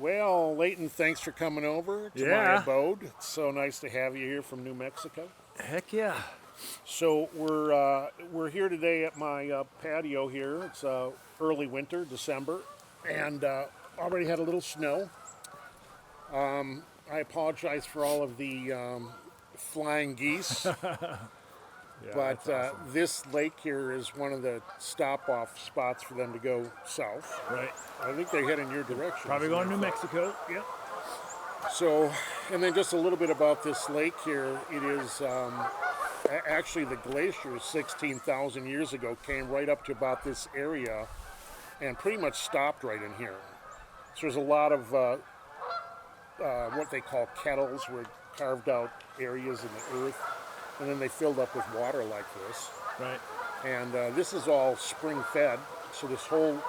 Well, Leighton, thanks for coming over to my abode. It's so nice to have you here from New Mexico. Heck yeah. So we're here today at my patio here. It's early winter, December, and already had a little snow. I apologize for all of the flying geese, Yeah, but that's awesome. this lake here is one of the stop-off spots for them to go south. Right. I think they head in your direction. Probably going to New Mexico. Yep. So, and then just a little bit about this lake here. It is actually the glacier 16,000 years ago came right up to about this area and pretty much stopped right in here. So there's a lot of what they call kettles, where carved out areas in the earth, and then they filled up with water like this. Right. And this is all spring fed, so this whole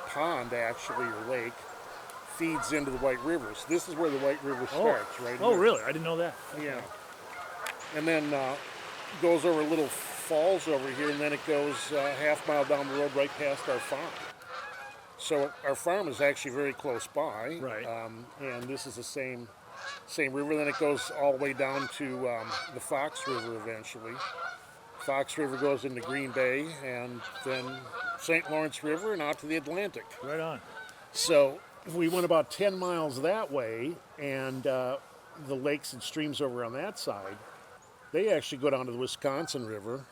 pond actually, or lake, feeds into the White River. So this is where the White River starts, right Oh, here. really? I didn't know that. Yeah. And then goes over little falls over here, and then it goes half mile down the road right past our farm. So our farm is actually very close by. Right. And this is the same river. Then it goes all the way down to the Fox River eventually. Fox River goes into Green Bay, and then St. Lawrence River and out to the Atlantic. Right on. So we went about 10 miles that way, and the lakes and streams over on that side, they actually go down to the Wisconsin River,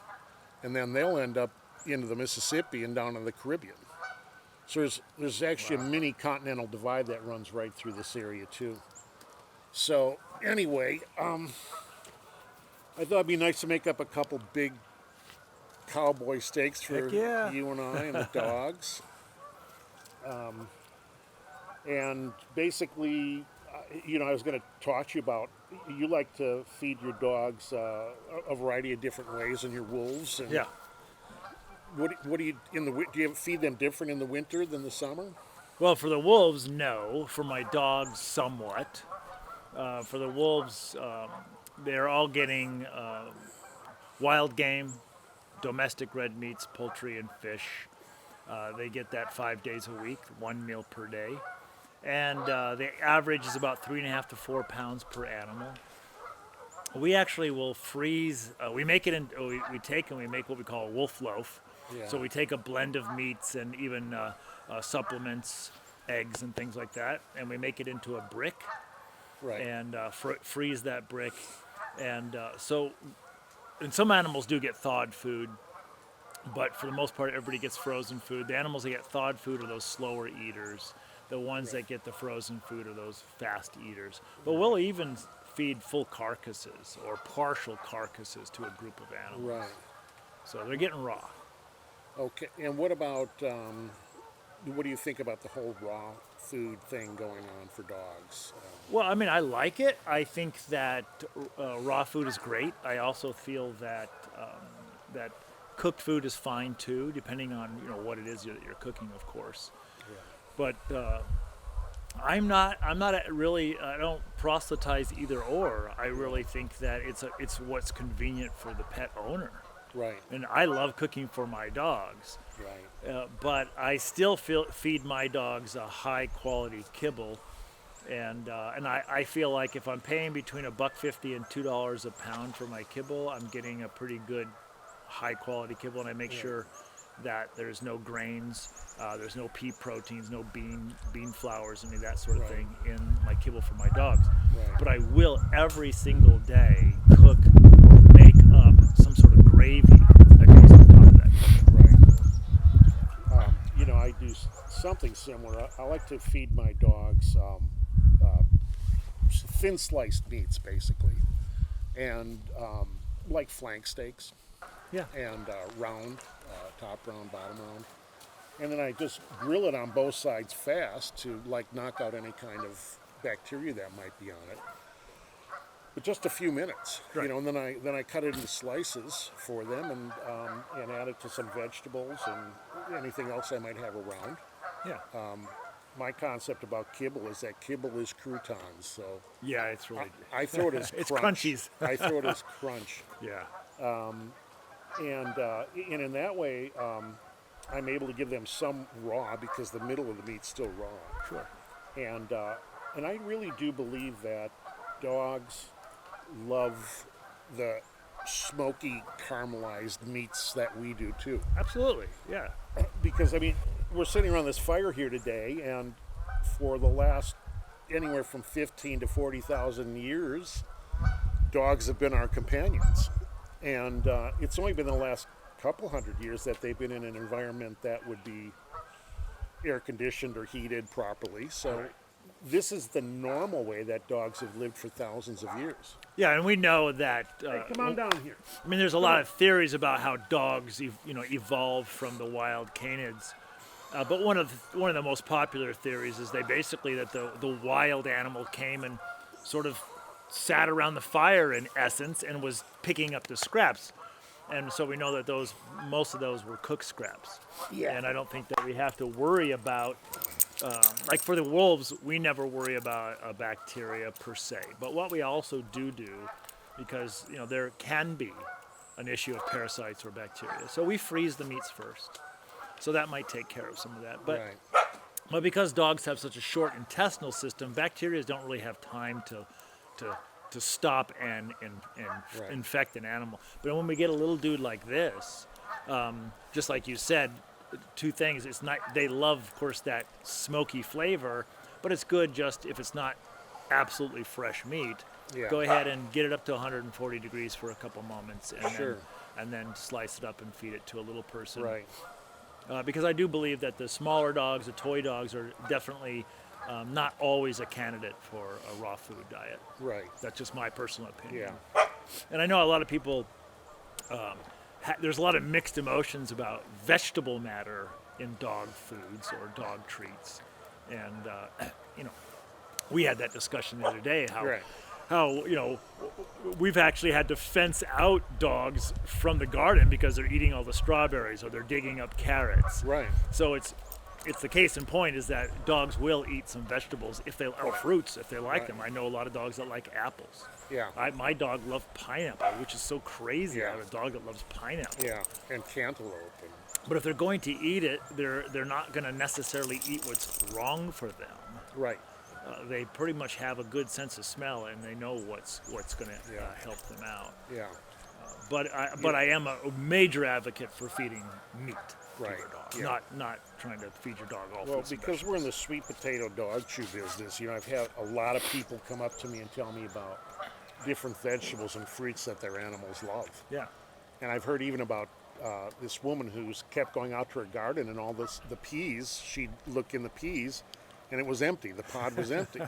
and then they'll end up into the Mississippi and down in the Caribbean. So there's actually a mini continental divide that runs right through this area too. So anyway, I thought it'd be nice to make up a couple big cowboy steaks for you and I and the dogs. And basically, I was going to talk to you about, you like to feed your dogs a variety of different ways, and your wolves. And Yeah. What do you do you feed them different in the winter than the summer? Well, for the wolves, no. For my dogs, somewhat. For the wolves, they're all getting wild game, domestic red meats, poultry, and fish. They get that 5 days a week, 1 meal per day. And the average is about 3.5 to 4 pounds per animal. We actually will freeze. We make it in. We take and we make what we call a wolf loaf. Yeah. So we take a blend of meats and even supplements, eggs and things like that, and we make it into a brick. Right. And freeze that brick. And and some animals do get thawed food, but for the most part, everybody gets frozen food. The animals that get thawed food are those slower eaters. The ones that get the frozen food are those fast eaters. But we'll even feed full carcasses or partial carcasses to a group of animals. Right. So they're getting raw. Okay. And what about, what do you think about the whole raw food thing going on for dogs? Well, I mean, I like it. I think that raw food is great. I also feel that that cooked food is fine too, depending on what it is that you're cooking, of course. Yeah. But I'm not really. I don't proselytize either or. I really think that it's what's convenient for the pet owner. Right. And I love cooking for my dogs. Right. But I still feed my dogs a high quality kibble, and I feel like if I'm paying between $1.50 and $2 a pound for my kibble, I'm getting a pretty good high quality kibble, and I make sure that there's no grains, there's no pea proteins, no bean flours, any of that sort of thing in my kibble for my dogs. Right. But I will every single day cook or make up some sort of gravy that goes on top of that kibble. Right. I do something similar. I like to feed my dogs thin sliced meats, basically, and like flank steaks. Yeah. And round, top round, bottom round. And then I just grill it on both sides fast to knock out any kind of bacteria that might be on it. But just a few minutes, Right. And then I cut it into slices for them and add it to some vegetables and anything else I might have around. Yeah. My concept about kibble is that kibble is croutons, so Yeah, it's really I throw it as it's crunch. crunchies. I throw it as crunch. Yeah. And in that way, I'm able to give them some raw because the middle of the meat's still raw. Sure. And I really do believe that dogs love the smoky caramelized meats that we do too. Absolutely, yeah. Because I mean, we're sitting around this fire here today, and for the last anywhere from 15 to 40,000 years, dogs have been our companions. And it's only been the last couple hundred years that they've been in an environment that would be air conditioned or heated properly. So this is the normal way that dogs have lived for thousands of years. Yeah, and we know that. Hey, come on down here. I mean, there's a lot of theories about how dogs, evolved from the wild canids. But one of the most popular theories is that the wild animal came and sort of sat around the fire in essence and was picking up the scraps. And so we know that most of those were cooked scraps. Yeah. And I don't think that we have to worry about, like for the wolves, we never worry about a bacteria per se. But what we also do, because there can be an issue of parasites or bacteria, so we freeze the meats first. So that might take care of some of that. But Right. but because dogs have such a short intestinal system, bacteria don't really have time to stop and Right. infect an animal. But when we get a little dude like this, just like you said, two things. It's not they love, of course, that smoky flavor, but it's good just if it's not absolutely fresh meat. Yeah. Go ahead and get it up to 140 degrees for a couple moments, and Sure. then slice it up and feed it to a little person. Right. Because I do believe that the smaller dogs, the toy dogs, are definitely not always a candidate for a raw food diet. Right. That's just my personal opinion. Yeah. And I know a lot of people, there's a lot of mixed emotions about vegetable matter in dog foods or dog treats. And, we had that discussion the other day, Right. how we've actually had to fence out dogs from the garden because they're eating all the strawberries or they're digging up carrots. Right. So it's the case in point is that dogs will eat some vegetables or fruits if they like Right. them. I know a lot of dogs that like apples. Yeah. My dog loves pineapple, which is so crazy. Yeah. I have a dog that loves pineapple. Yeah. And cantaloupe. And, But if they're going to eat it, they're not going to necessarily eat what's wrong for them. right. They pretty much have a good sense of smell and they know what's going to Yeah. help them out. Yeah. But I am a major advocate for feeding meat Right. to your dog, Yeah. not trying to feed your dog all Well, fruits and because we're in vegetables. the sweet potato dog chew business, I've had a lot of people come up to me and tell me about different vegetables and fruits that their animals love. Yeah. And I've heard even about this woman who's kept going out to her garden and the peas, she'd look in the peas and it was empty. The pod was empty.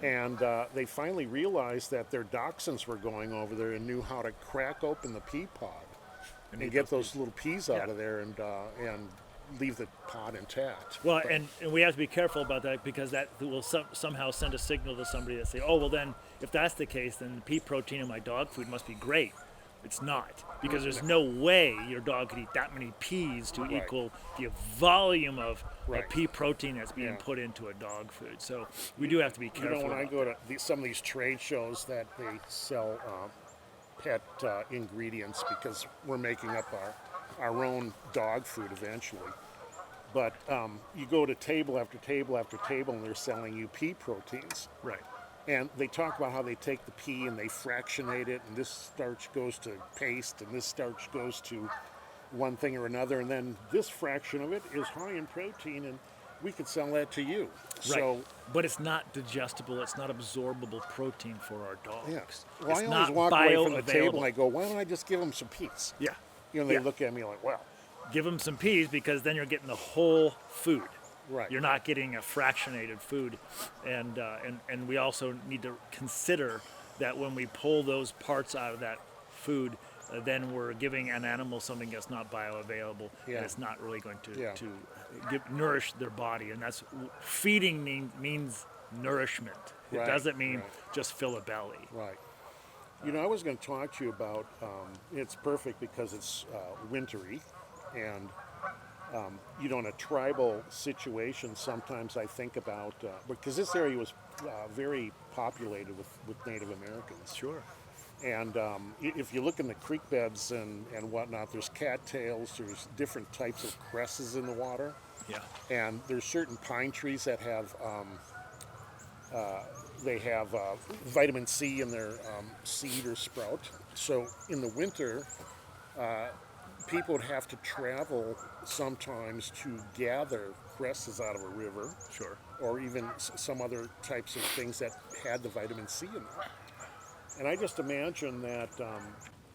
And they finally realized that their dachshunds were going over there and knew how to crack open the pea pod and eat get those those little peas out Yeah. of there and leave the pod intact. Well, and we have to be careful about that because that will somehow send a signal to somebody that say, oh, well then, if that's the case, then the pea protein in my dog food must be great. It's not, because there's no way your dog could eat that many peas to Right. equal the volume of Right. pea protein that's being Yeah. put into a dog food. So we do have to be careful. When I about go to some of these trade shows that they sell pet ingredients because we're making up our own dog food eventually. But you go to table after table after table and they're selling you pea proteins. Right. And they talk about how they take the pea and they fractionate it, and this starch goes to paste, and this starch goes to one thing or another, and then this fraction of it is high in protein, and we could sell that to you. Right. So, But it's not digestible, it's not absorbable protein for our dogs. yeah. Well, It's I always not walk away from the table bioavailable. and I go, why don't I just give them some peas? Yeah. They Yeah. look at me like, well, Give them some peas because then you're getting the whole food. right. You're not getting a fractionated food, and we also need to consider that when we pull those parts out of that food, then we're giving an animal something that's not bioavailable, Yeah. and it's not really going to Yeah. nourish their body, and that's feeding means nourishment. It Right, doesn't mean right. just fill a belly. Right. I was going to talk to you about, it's perfect because it's wintry, and, in a tribal situation, sometimes I think about, because this area was very populated with Native Americans. Sure. And if you look in the creek beds and whatnot, there's cattails, there's different types of cresses in the water, Yeah. and there's certain pine trees that have They have vitamin C in their seed or sprout. So in the winter, people would have to travel sometimes to gather cresses out of a river, Sure. or even some other types of things that had the vitamin C in them. And I just imagine that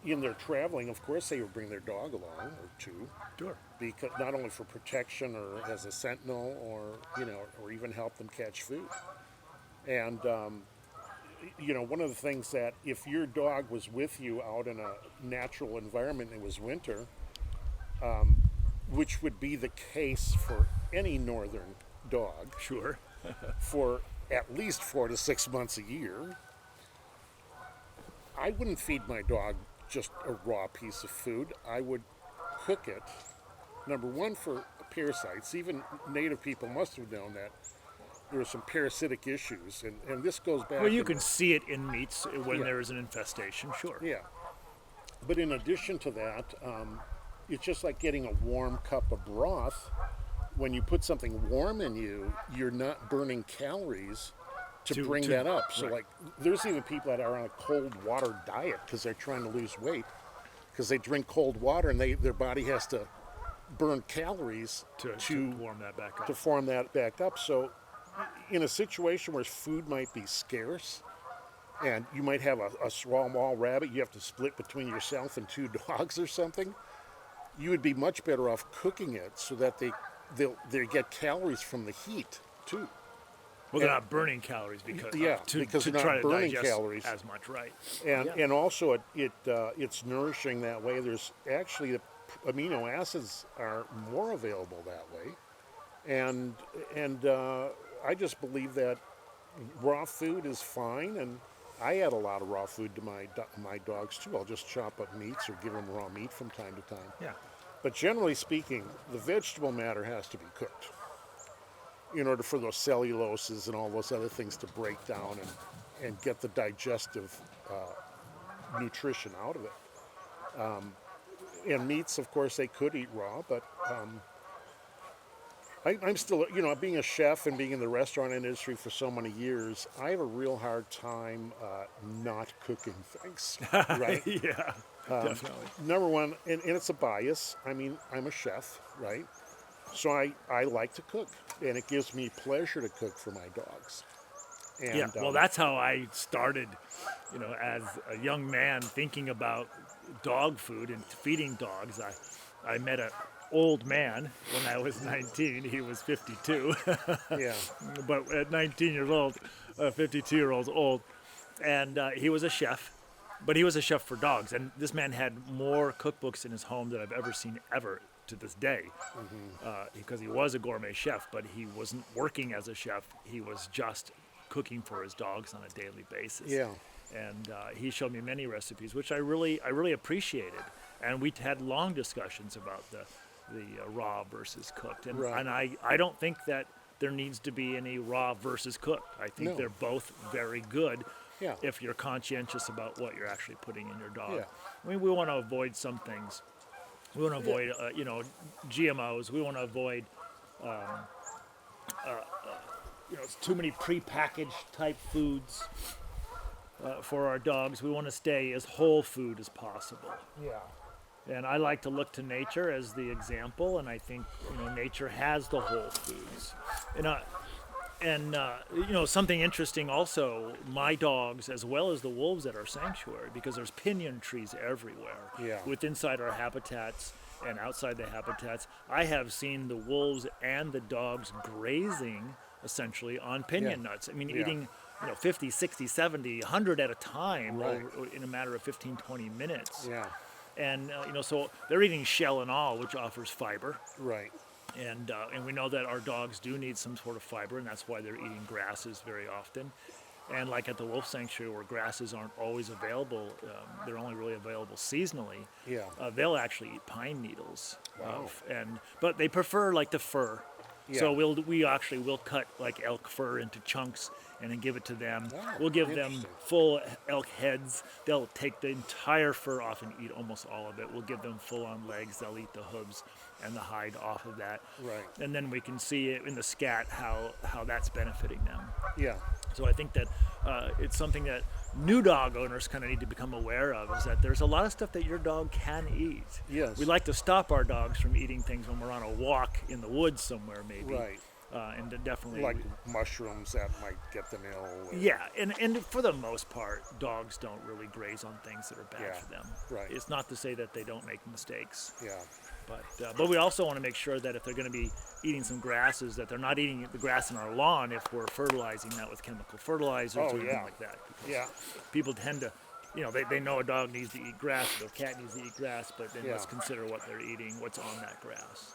in their traveling, of course, they would bring their dog along or two, Sure. because not only for protection or as a sentinel, or or even help them catch food. And one of the things that if your dog was with you out in a natural environment and it was winter, which would be the case for any northern dog Sure. for at least 4 to 6 months a year, I wouldn't feed my dog just a raw piece of food. I would cook it, number one, for parasites. Even native people must have known that there were some parasitic issues, and this goes back. Well, you can see it in meats when Yeah. there is an infestation. Sure. Yeah. But in addition to that, it's just like getting a warm cup of broth. When you put something warm in you, you're not burning calories to bring that up. So, right. like, there's even people that are on a cold water diet because they're trying to lose weight, because they drink cold water and their body has to burn calories to warm that back up. to form that back up. So, in a situation where food might be scarce, and you might have a small rabbit you have to split between yourself and two dogs or something, you would be much better off cooking it so that they get calories from the heat too. Well, they're not burning calories because because to they're try not to burning digest calories as much, right? and also it's nourishing that way. There's actually the amino acids are more available that way, and I just believe that raw food is fine, and I add a lot of raw food to my dogs too. I'll just chop up meats or give them raw meat from time to time. Yeah. But generally speaking, the vegetable matter has to be cooked in order for those celluloses and all those other things to break down and get the digestive nutrition out of it. And meats, of course, they could eat raw, but I'm still, being a chef and being in the restaurant industry for so many years, I have a real hard time not cooking things, right? Yeah. Definitely. Number one, and it's a bias. I mean, I'm a chef, right? So I like to cook, and it gives me pleasure to cook for my dogs. And, Yeah. Well, that's how I started, as a young man thinking about dog food and feeding dogs. I met an old man when I was 19. He was 52. yeah, But at 19 years old, 52-year-old's old. And he was a chef, but he was a chef for dogs. And this man had more cookbooks in his home than I've ever seen ever to this day, because he was a gourmet chef, but he wasn't working as a chef. He was just cooking for his dogs on a daily basis. yeah, And he showed me many recipes, which I really appreciated. And we had long discussions about the raw versus cooked. And, Right. and I don't think that there needs to be any raw versus cooked. I think No. they're both very good Yeah. if you're conscientious about what you're actually putting in your dog. Yeah. I mean, we want to avoid some things. We want to avoid, GMOs. We want to avoid, too many prepackaged type foods for our dogs. We want to stay as whole food as possible. yeah. And I like to look to nature as the example, and I think nature has the whole foods. Something interesting also, my dogs, as well as the wolves at our sanctuary, because there's pinyon trees everywhere. Yeah. Inside our habitats and outside the habitats, I have seen the wolves and the dogs grazing essentially on pinyon Yeah. nuts. I mean, Yeah. eating 50, 60, 70, 100 at a time Right. in a matter of 15, 20 minutes. Yeah. And so they're eating shell and all, which offers fiber. Right. And we know that our dogs do need some sort of fiber, and that's why they're eating grasses very often. And like at the wolf sanctuary, where grasses aren't always available, they're only really available seasonally. Yeah. They'll actually eat pine needles. Wow. But they prefer like the fur. Yeah. So we actually will cut like elk fur into chunks and then give it to them. Oh, We'll give them interesting. full elk heads. They'll take the entire fur off and eat almost all of it. We'll give them full on legs. They'll eat the hooves and the hide off of that. Right. And then we can see it in the scat how that's benefiting them. Yeah. So I think that it's something that new dog owners kind of need to become aware of, is that there's a lot of stuff that your dog can eat. Yes. We like to stop our dogs from eating things when we're on a walk in the woods somewhere, maybe. Right. And definitely Like mushrooms that might get them ill. Or, yeah, and for the most part, dogs don't really graze on things that are bad Yeah, for them. right. It's not to say that they don't make mistakes, Yeah. but we also want to make sure that if they're going to be eating some grasses, that they're not eating the grass in our lawn if we're fertilizing that with chemical fertilizers Oh, or anything yeah. like that. Because Yeah. people tend to, they know a dog needs to eat grass, or their cat needs to eat grass, but then Yeah. let's consider what they're eating, what's on that grass.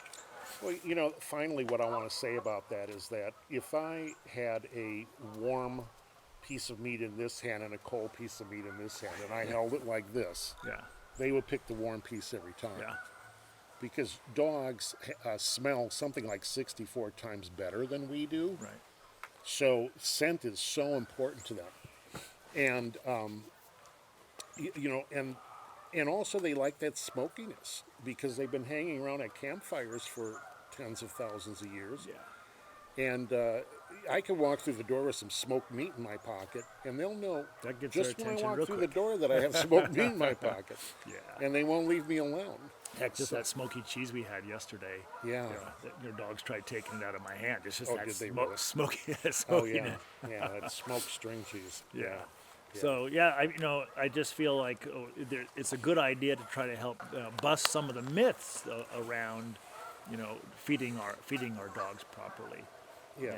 Well, finally, what I want to say about that is that if I had a warm piece of meat in this hand and a cold piece of meat in this hand, and I held it like this, Yeah, they would pick the warm piece every time. yeah, Because dogs smell something like 64 times better than we do. right. So scent is so important to them. And, and also they like that smokiness because they've been hanging around at campfires for tens of thousands of years. Yeah. And I can walk through the door with some smoked meat in my pocket, and they'll know That gets just their when I attention walk real through quick. the door that I have smoked meat in my pocket. Yeah. And they won't leave me alone. Heck, just that smoky cheese we had yesterday. Yeah. Your dogs tried taking it out of my hand. It's just Oh, that did they really? smoky. Oh, smokiness. yeah. Yeah, that's smoked string cheese. Yeah. So yeah, I just feel like it's a good idea to try to help bust some of the myths around, feeding our dogs properly. Yeah.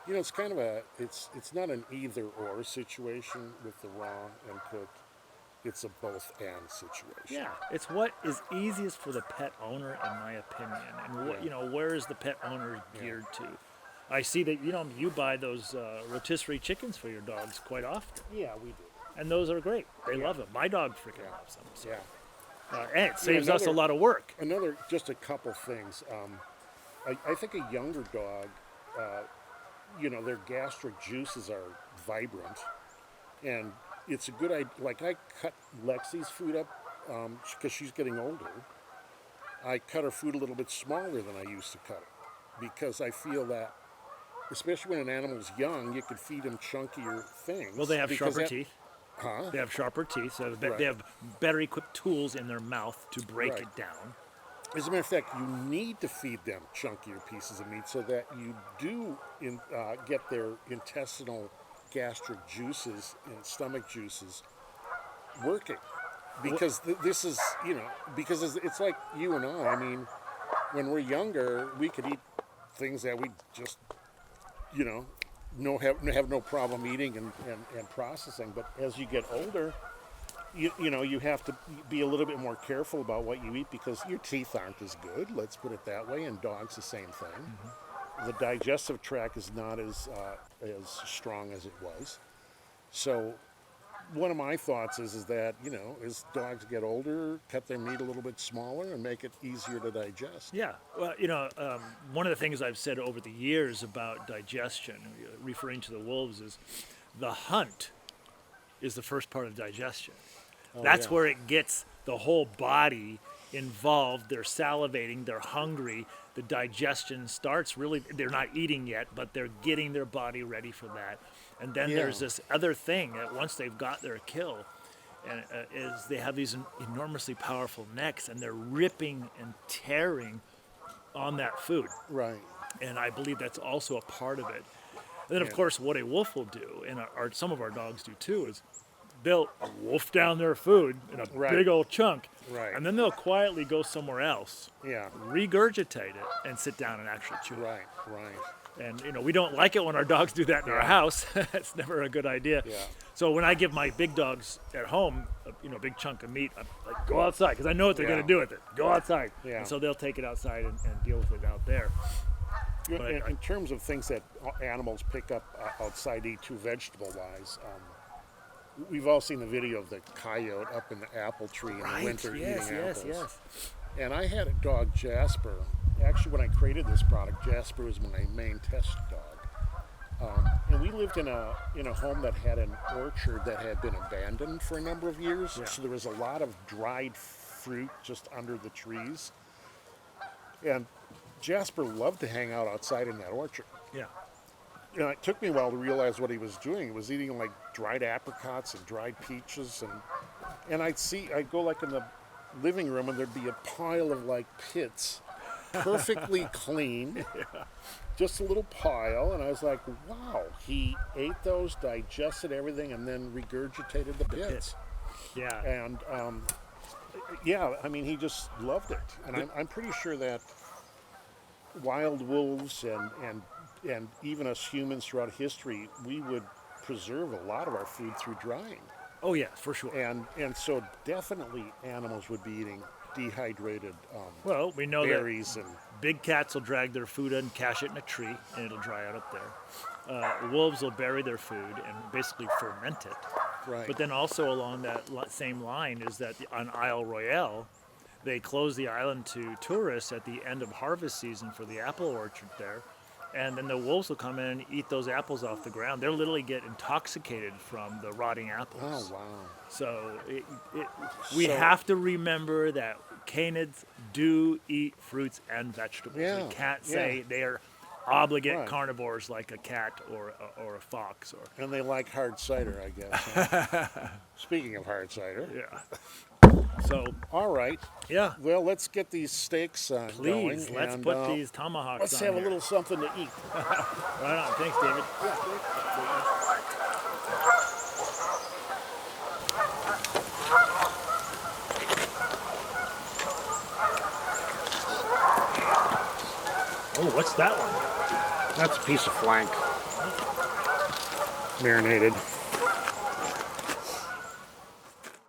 And It's kind of it's not an either or situation with the raw and cooked. It's a both and situation. yeah, it's what is easiest for the pet owner, in my opinion, and what Yeah. where is the pet owner geared to? I see that you buy those rotisserie chickens for your dogs quite often, Yeah, we do. and those are great. They Yeah. love them. My dog freaking Yeah. loves them. So. Yeah. And it saves us a lot of work. Just a couple things. I think a younger dog, their gastric juices are vibrant, and it's a good idea. Like I cut Lexi's food up because she's getting older. I cut her food a little bit smaller than I used to cut it because I feel that, especially when an animal's young, you could feed them chunkier things. Well, they have because sharper teeth. Huh? They have sharper teeth, so Right. they have better equipped tools in their mouth to break Right. it down. As a matter of fact, you need to feed them chunkier pieces of meat so that you do get their intestinal gastric juices and stomach juices working. Because this is, because it's like you and I. I mean, when we're younger, we could eat things that we just, have no problem eating and processing. But as you get older, you have to be a little bit more careful about what you eat because your teeth aren't as good, let's put it that way, and dogs the same thing. Mm-hmm. The digestive tract is not as strong as it was. So one of my thoughts is that, as dogs get older, cut their meat a little bit smaller and make it easier to digest. Yeah, well, one of the things I've said over the years about digestion, referring to the wolves, is the hunt is the first part of digestion. That's yeah. where it gets the whole body involved. They're salivating, they're hungry, the digestion starts really, they're not eating yet, but they're getting their body ready for that. And then Yeah. there's this other thing that once they've got their kill, and is they have these enormously powerful necks, and they're ripping and tearing on that food. Right. And I believe that's also a part of it. And then, of course, what a wolf will do, and some of our dogs do too, is they'll wolf down their food in a Right. big old chunk, Right. and then they'll quietly go somewhere else, Yeah. regurgitate it, and sit down and actually chew it. Right. Right. And we don't like it when our dogs do that in our Yeah. house. It's never a good idea. Yeah. So when I give my big dogs at home, a big chunk of meat, I'm like, go outside, because I know what they're Yeah. going to do with it. Go outside. Yeah. And so they'll take it outside and deal with it out there. But In terms of things that animals pick up outside, eat too vegetable-wise, we've all seen the video of the coyote up in the apple tree in the winter eating apples. yes. And I had a dog, Jasper. Actually, when I created this product, Jasper was my main test dog. And we lived in a home that had an orchard that had been abandoned for a number of years. Yeah. So there was a lot of dried fruit just under the trees. And Jasper loved to hang out outside in that orchard. Yeah. And it took me a while to realize what he was doing. He was eating like dried apricots and dried peaches, and I'd go like in the living room, and there'd be a pile of like pits, perfectly clean, just a little pile, and I was like, wow, he ate those, digested everything, and then regurgitated the pits. Yeah. And yeah, I mean, he just loved it, and I'm pretty sure that wild wolves and even us humans throughout history, we would preserve a lot of our food through drying. Oh yeah, for sure. And so definitely animals would be eating dehydrated Well, we know berries that big cats will drag their food and cache it in a tree, and it'll dry out up there. Wolves will bury their food and basically ferment it. right. But then also along that same line is that on Isle Royale, they close the island to tourists at the end of harvest season for the apple orchard there. And then the wolves will come in and eat those apples off the ground. They'll literally get intoxicated from the rotting apples. Oh wow. So we So- have to remember that canids do eat fruits and vegetables. Yeah, We can't yeah. say they are obligate Right. carnivores like a cat or a fox. And they like hard cider, I guess. huh? Speaking of hard cider. Yeah. So, All right. yeah, Well, let's get these steaks going. please, let's and, put these tomahawks Let's on have a here. little something to eat. Right on. Thanks, David. Oh, what's that one? That's a piece of flank. Marinated.